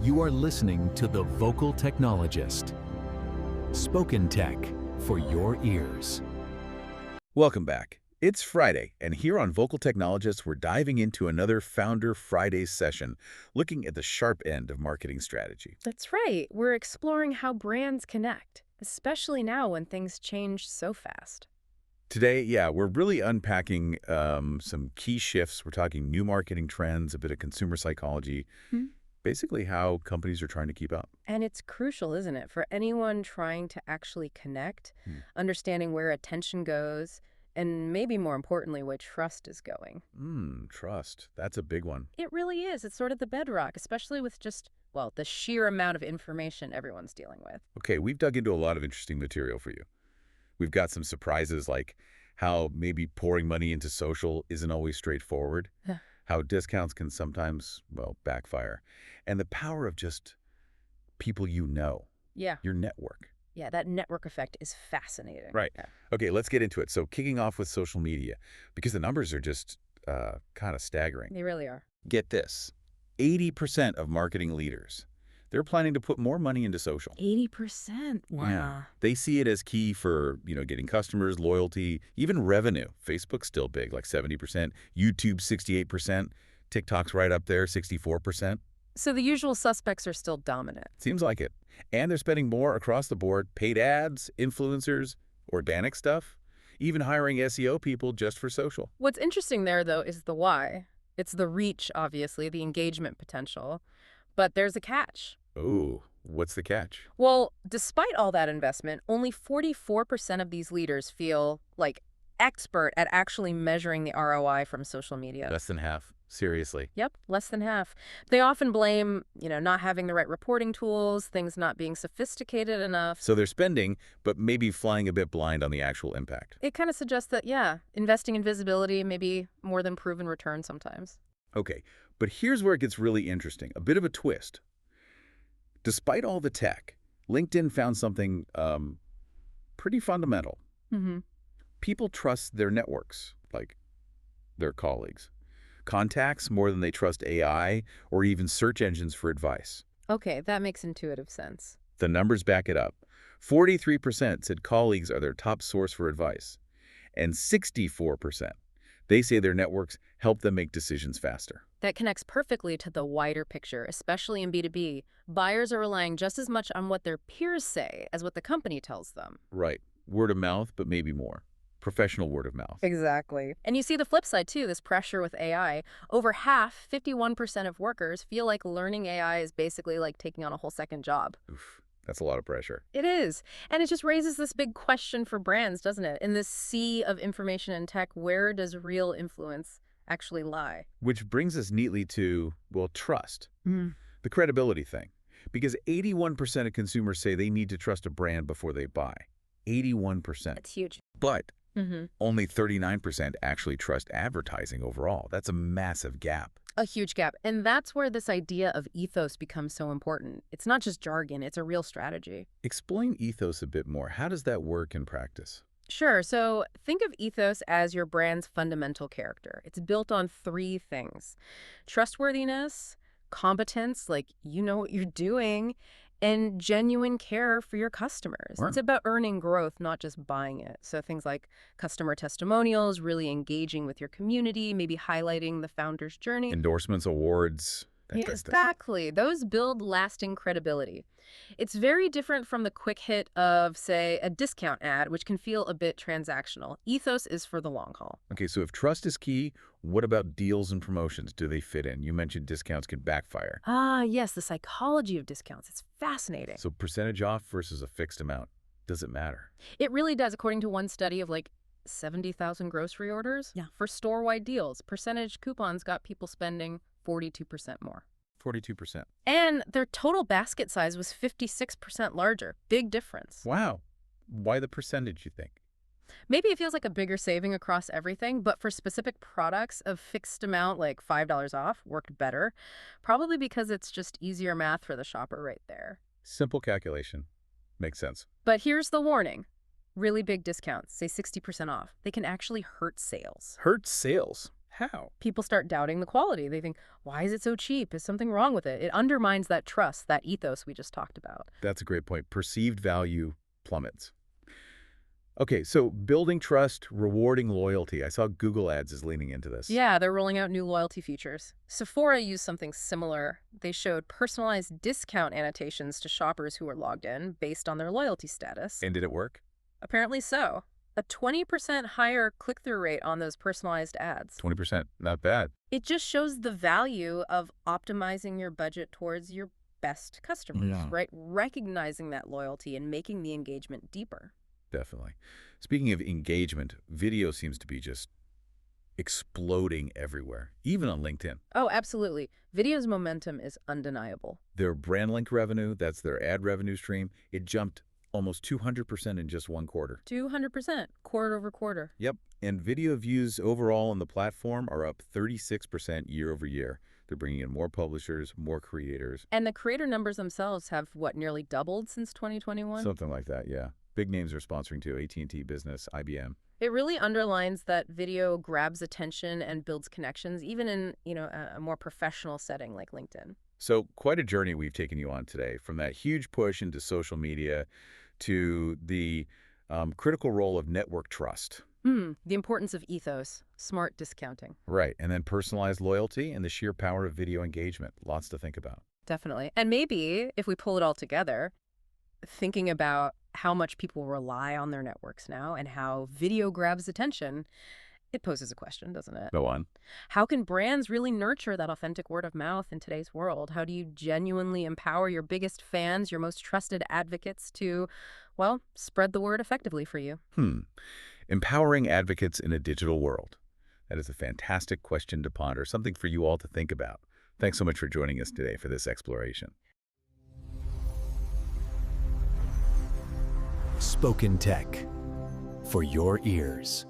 You are listening to The Vocal Technologist. Spoken Tech for your ears. Welcome back. It's Friday, and here on Vocal Technologists, we're diving into another Founder Fridays session, looking at the sharp end of marketing strategy. That's right. We're exploring how brands connect, especially now when things change so fast. Today, yeah, we're really unpacking some key shifts. We're talking new marketing trends, a bit of consumer psychology, Hmm. basically how companies are trying to keep up. And it's crucial, isn't it, for anyone trying to actually connect, Hmm. understanding where attention goes, and maybe more importantly, where trust is going. Trust. That's a big one. It really is. It's sort of the bedrock, especially with just, well, the sheer amount of information everyone's dealing with. Okay, we've dug into a lot of interesting material for you. We've got some surprises like how maybe pouring money into social isn't always straightforward, Yeah. how discounts can sometimes, well, backfire, and the power of just people you know, Yeah. your network. Yeah, that network effect is fascinating. Right. Yeah. Okay, let's get into it. So kicking off with social media, because the numbers are just kind of staggering. They really are. Get this, 80% of marketing leaders, they're planning to put more money into social. 80%. Wow. Yeah. They see it as key for, getting customers, loyalty, even revenue. Facebook's still big, like 70%. YouTube, 68%. TikTok's right up there, 64%. So the usual suspects are still dominant. Seems like it. And they're spending more across the board. Paid ads, influencers, organic stuff, even hiring SEO people just for social. What's interesting there, though, is the why. It's the reach, obviously, the engagement potential. But there's a catch. Ooh, what's the catch? Well, despite all that investment, only 44% of these leaders feel like expert at actually measuring the ROI from social media. Less than half. Seriously. Yep, less than half. They often blame, not having the right reporting tools, things not being sophisticated enough. So they're spending, but maybe flying a bit blind on the actual impact. It kind of suggests that, yeah, investing in visibility may be more than proven return sometimes. Okay, but here's where it gets really interesting. A bit of a twist. Despite all the tech, LinkedIn found something pretty fundamental. Mm-hmm. People trust their networks, like their colleagues. Contacts more than they trust AI or even search engines for advice. Okay, that makes intuitive sense. The numbers back it up. 43% said colleagues are their top source for advice. And 64%, they say their networks help them make decisions faster. That connects perfectly to the wider picture, especially in B2B. Buyers are relying just as much on what their peers say as what the company tells them. Right. Word of mouth, but maybe more. Professional word of mouth. Exactly. And you see the flip side, too, this pressure with AI. Over half, 51% of workers, feel like learning AI is basically like taking on a whole second job. Oof, that's a lot of pressure. It is. And it just raises this big question for brands, doesn't it? In this sea of information and tech, where does real influence actually lie? Which brings us neatly to, well, trust. Mm. The credibility thing. Because 81% of consumers say they need to trust a brand before they buy. 81%. It's huge. But Mm-hmm. only 39% actually trust advertising overall. That's a massive gap. A huge gap. And that's where this idea of ethos becomes so important. It's not just jargon, it's a real strategy. Explain ethos a bit more. How does that work in practice? Sure. So think of ethos as your brand's fundamental character. It's built on three things: trustworthiness, competence, like you know what you're doing, and genuine care for your customers. Right. It's about earning growth, not just buying it. So things like customer testimonials, really engaging with your community, maybe highlighting the founder's journey. Endorsements, awards, that Yeah, kind of stuff. exactly. Those build lasting credibility. It's very different from the quick hit of, say, a discount ad, which can feel a bit transactional. Ethos is for the long haul. Okay, so if trust is key, what about deals and promotions? Do they fit in? You mentioned discounts can backfire. Ah, yes, the psychology of discounts. It's fascinating. So percentage off versus a fixed amount. Does it matter? It really does, according to one study of like 70,000 grocery orders. Yeah. For store-wide deals, percentage coupons got people spending 42% more. 42%. And their total basket size was 56% larger. Big difference. Wow. Why the percentage, you think? Maybe it feels like a bigger saving across everything, but for specific products, a fixed amount like $5 off worked better, probably because it's just easier math for the shopper right there. Simple calculation. Makes sense. But here's the warning. Really big discounts, say 60% off, they can actually hurt sales. Hurt sales. How? People start doubting the quality. They think, why is it so cheap? Is something wrong with it? It undermines that trust, that ethos we just talked about. That's a great point. Perceived value plummets. Okay, so building trust, rewarding loyalty. I saw Google Ads is leaning into this. Yeah, they're rolling out new loyalty features. Sephora used something similar. They showed personalized discount annotations to shoppers who were logged in based on their loyalty status. And did it work? Apparently so. A 20% higher click-through rate on those personalized ads. 20%. Not bad. It just shows the value of optimizing your budget towards your best customers, Yeah. right? Recognizing that loyalty and making the engagement deeper. Definitely. Speaking of engagement, video seems to be just exploding everywhere, even on LinkedIn. Oh, absolutely. Video's momentum is undeniable. Their brand link revenue, that's their ad revenue stream, it jumped almost 200% in just one quarter. 200%, quarter over quarter. Yep. And video views overall on the platform are up 36% year over year. They're bringing in more publishers, more creators. And the creator numbers themselves have, what, nearly doubled since 2021? Something like that, yeah. Big names are sponsoring too, AT&T Business, IBM. It really underlines that video grabs attention and builds connections, even in, a more professional setting like LinkedIn. So quite a journey we've taken you on today, from that huge push into social media to the critical role of network trust. The importance of ethos, smart discounting. Right, and then personalized loyalty and the sheer power of video engagement. Lots to think about. Definitely. And maybe, if we pull it all together, thinking about how much people rely on their networks now and how video grabs attention, it poses a question, doesn't it? Go on. How can brands really nurture that authentic word of mouth in today's world? How do you genuinely empower your biggest fans, your most trusted advocates to, well, spread the word effectively for you? Empowering advocates in a digital world. That is a fantastic question to ponder, something for you all to think about. Thanks so much for joining us today for this exploration. Spoken Tech, for your ears.